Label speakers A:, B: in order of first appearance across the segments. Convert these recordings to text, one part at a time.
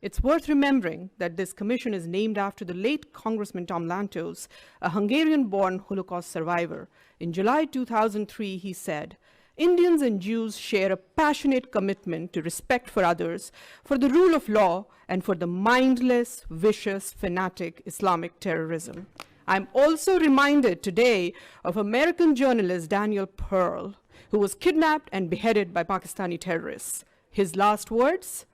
A: It's worth remembering that this commission is named after the late Congressman Tom Lantos, a Hungarian-born Holocaust survivor. In July 2003, he said, "Indians and Jews share a passionate commitment to respect for others, for the rule of law, and for the mindless, vicious, fanatic Islamic terrorism." I'm also reminded today of American journalist Daniel Pearl, who was kidnapped and beheaded by Pakistani terrorists. His last words,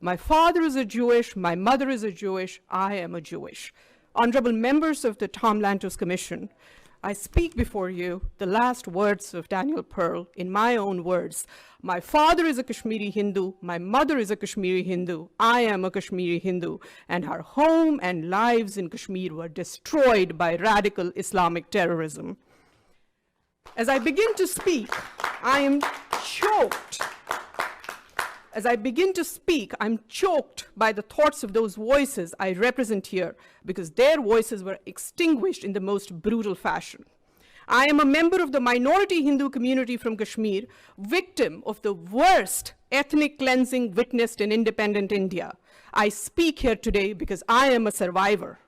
A: "My father is a Jewish, my mother is a Jewish, I am a Jewish." Honorable members of the Tom Lantos Commission, I speak before you the last words of Daniel Pearl in my own words. My father is a Kashmiri Hindu, my mother is a Kashmiri Hindu, I am a Kashmiri Hindu, and our home and lives in Kashmir were destroyed by radical Islamic terrorism. As I begin to speak, I am choked. As I begin to speak, I'm choked by the thoughts of those voices I represent here, because their voices were extinguished in the most brutal fashion. I am a member of the minority Hindu community from Kashmir, victim of the worst ethnic cleansing witnessed in independent India. I speak here today because I am a survivor.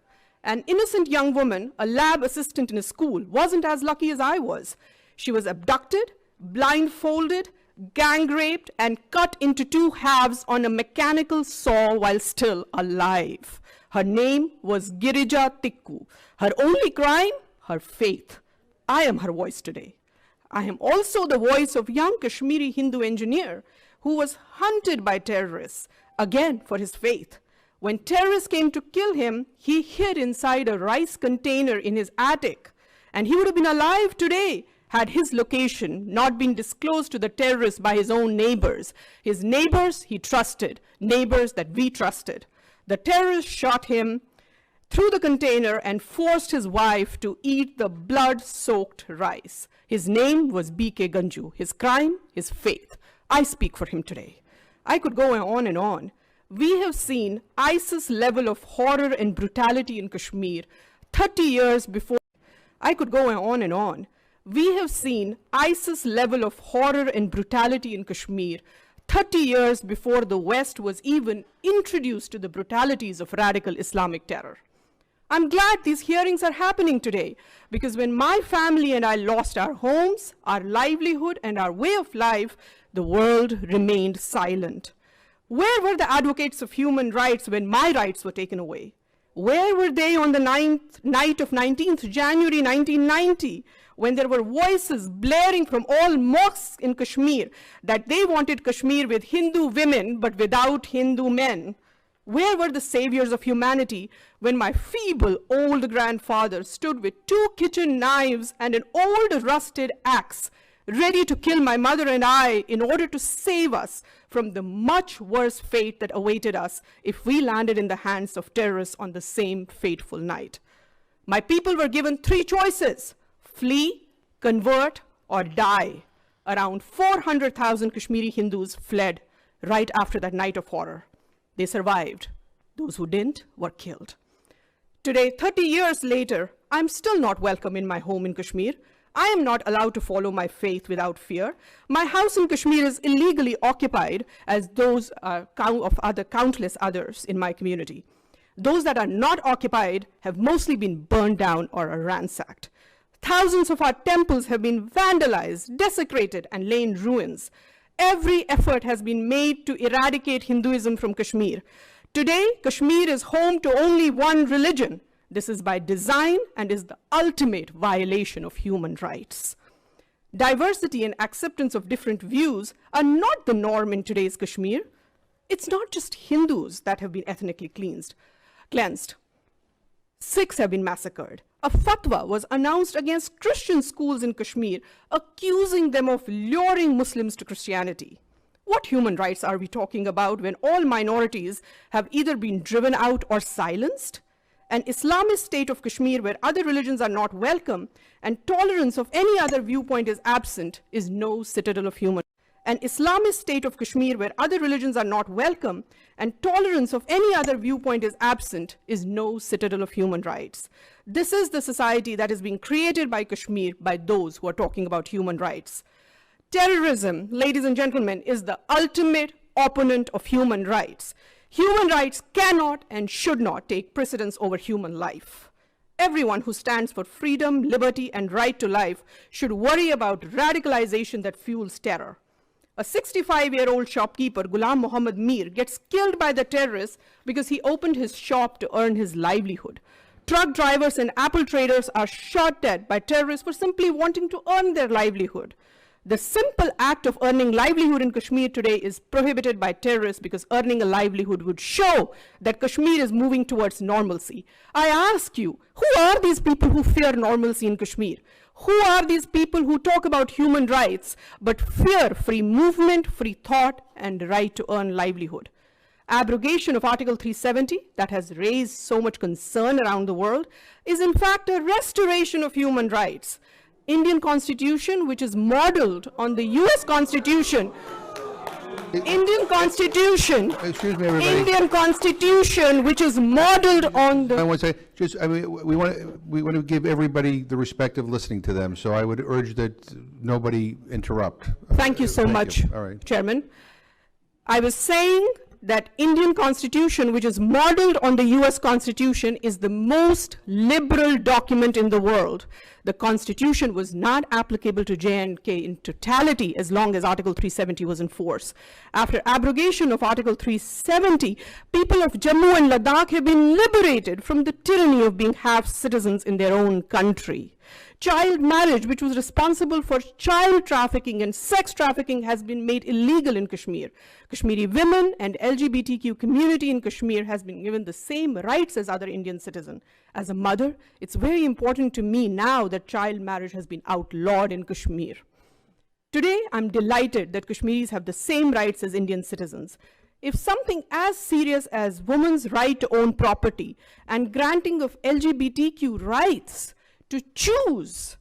A: An innocent young woman, a lab assistant in a school, wasn't as lucky as I was. She was abducted, blindfolded, gang raped, and cut into two halves on a mechanical saw while still alive. Her name was Girija Tikku. Her only crime, her faith. I am her voice today. I am also the voice of young Kashmiri Hindu engineer who was hunted by terrorists, again for his faith. When terrorists came to kill him, he hid inside a rice container in his attic, and he would have been alive today had his location not been disclosed to the terrorists by his own neighbors. His neighbors he trusted, neighbors that we trusted. The terrorists shot him through the container and forced his wife to eat the blood-soaked rice. His name was B.K. Ganju. His crime, his faith. I speak for him today. I could go on and on. We have seen ISIS level of horror and brutality in Kashmir 30 years before. I could go on and on. We have seen ISIS level of horror and brutality in Kashmir 30 years before the West was even introduced to the brutalities of radical Islamic terror. I'm glad these hearings are happening today, because when my family and I lost our homes, our livelihood, and our way of life, the world remained silent. Where were the advocates of human rights when my rights were taken away? Where were they on the night of 19th January 1990, when there were voices blaring from all mosques in Kashmir that they wanted Kashmir with Hindu women but without Hindu men? Where were the saviors of humanity when my feeble old grandfather stood with 2 kitchen knives and an old rusted axe, ready to kill my mother and I in order to save us from the much worse fate that awaited us if we landed in the hands of terrorists on the same fateful night? My people were given 3 choices: flee, convert, or die. Around 400,000 Kashmiri Hindus fled right after that night of horror. They survived. Those who didn't were killed. Today, 30 years later, I'm still not welcome in my home in Kashmir. I am not allowed to follow my faith without fear. My house in Kashmir is illegally occupied, as those of countless others in my community. Those that are not occupied have mostly been burned down or are ransacked. Thousands of our temples have been vandalized, desecrated, and lay in ruins. Every effort has been made to eradicate Hinduism from Kashmir. Today, Kashmir is home to only one religion. This is by design and is the ultimate violation of human rights. Diversity and acceptance of different views are not the norm in today's Kashmir. It's not just Hindus that have been ethnically cleansed. Sikhs have been massacred. A fatwa was announced against Christian schools in Kashmir, accusing them of luring Muslims to Christianity. What human rights are we talking about when all minorities have either been driven out or silenced? An Islamist state of Kashmir where other religions are not welcome and tolerance of any other viewpoint is absent is no citadel of human. An Islamist state of Kashmir where other religions are not welcome and tolerance of any other viewpoint is absent is no citadel of human rights. This is the society that is being created by Kashmir by those who are talking about human rights. Terrorism, ladies and gentlemen, is the ultimate opponent of human rights. Human rights cannot and should not take precedence over human life. Everyone who stands for freedom, liberty, and right to life should worry about radicalization that fuels terror. A 65-year-old shopkeeper, Ghulam Mohammed Mir, gets killed by the terrorists because he opened his shop to earn his livelihood. Truck drivers and apple traders are shot dead by terrorists for simply wanting to earn their livelihood. The simple act of earning livelihood in Kashmir today is prohibited by terrorists because earning a livelihood would show that Kashmir is moving towards normalcy. I ask you, who are these people who fear normalcy in Kashmir? Who are these people who talk about human rights but fear free movement, free thought, and right to earn livelihood? Abrogation of Article 370, that has raised so much concern around the world, is in fact a restoration of human rights. Indian Constitution, which is modeled on the US Constitution, Indian Constitution,
B: Excuse me, everybody.
A: Indian Constitution, which is modeled on
B: I
A: the,
B: want to say, just, I mean, we want to give everybody the respect of listening to them, so I would urge that nobody interrupt.
A: thank you so
B: Thank
A: much,
B: you. All right.
A: Chairman. I was saying that Indian Constitution, which is modeled on the US Constitution, is the most liberal document in the world. The Constitution was not applicable to J&K in totality as long as Article 370 was in force. After abrogation of Article 370, people of Jammu and Ladakh have been liberated from the tyranny of being half citizens in their own country. Child marriage, which was responsible for child trafficking and sex trafficking, has been made illegal in Kashmir. Kashmiri women and LGBTQ community in Kashmir has been given the same rights as other Indian citizens. As a mother, it's very important to me now that child marriage has been outlawed in Kashmir. Today, I'm delighted that Kashmiris have the same rights as Indian citizens. If something as serious as women's right to own property and granting of LGBTQ rights to choose,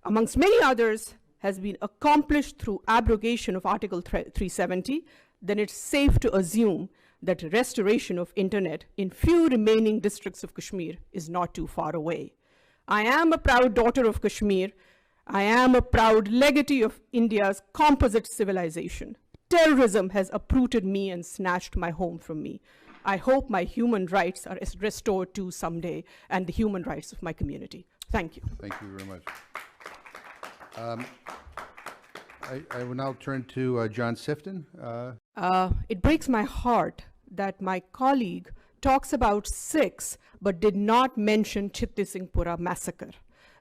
A: amongst many others, has been accomplished through abrogation of Article 370, then it's safe to assume that restoration of internet in few remaining districts of Kashmir is not too far away. I am a proud daughter of Kashmir. I am a proud legatee of India's composite civilization. Terrorism has uprooted me and snatched my home from me. I hope my human rights are restored too someday, and the human rights of my community. Thank you.
B: Thank you very much. I will now turn to John Sifton.
A: It breaks my heart that my colleague talks about Sikhs but did not mention Chitti Singhpura massacre.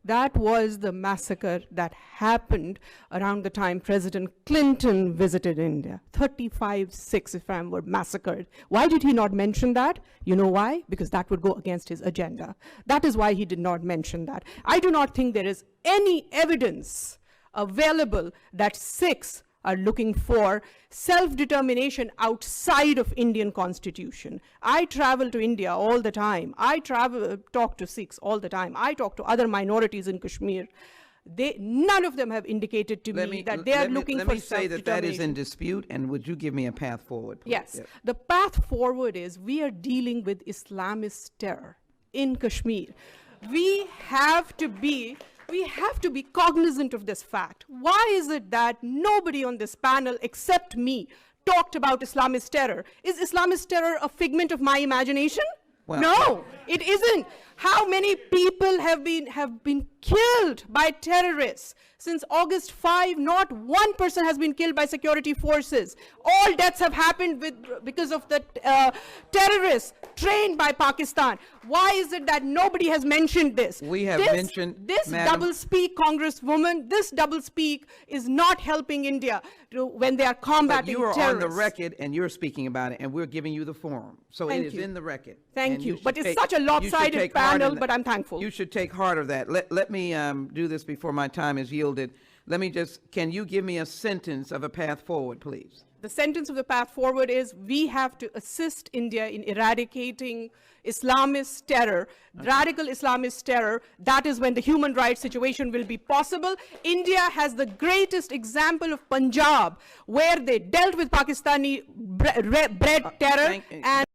A: That was the massacre that happened around the time President Clinton visited India. 35 Sikhs, if I were massacred. Why did he not mention that? You know why? Because that would go against his agenda. That is why he did not mention that. I do not think there is any evidence available that Sikhs are looking for self-determination outside of Indian Constitution. I travel to India all the time. I talk to Sikhs all the time. I talk to other minorities in Kashmir. None of them have indicated to me that they are looking for self-determination.
C: Let me say that is in dispute, and would you give me a path forward, please?
A: Yes.
C: Yeah.
A: The path forward is we are dealing with Islamist terror in Kashmir. We have to be cognizant of this fact. Why is it that nobody on this panel except me talked about Islamist terror? Is Islamist terror a figment of my imagination?
C: Well,
A: no, it isn't. How many people have been killed by terrorists? Since August 5, not one person has been killed by security forces. All deaths have happened because of the terrorists trained by Pakistan. Why is it that nobody has mentioned this?
C: We have mentioned,
A: this
C: Madam,
A: doublespeak, Congresswoman, this doublespeak is not helping India when they are combating
C: but you are
A: terrorists.
C: on the record, and you're speaking about it, and we're giving you the forum. So
A: Thank
C: it is
A: you.
C: in the record.
A: Thank
C: and
A: you.
C: should
A: But it's
C: take-
A: such a
C: you should
A: lopsided
C: take heart in
A: panel,
C: that.
A: but I'm thankful.
C: You should take heart of that. Let me do this before my time is yielded. Let me can you give me a sentence of a path forward, please?
A: The sentence of the path forward is we have to assist India in eradicating Islamist terror, radical Islamist terror. That is when the human rights situation will be possible. India has the greatest example of Punjab, where they dealt with Pakistani bred terror and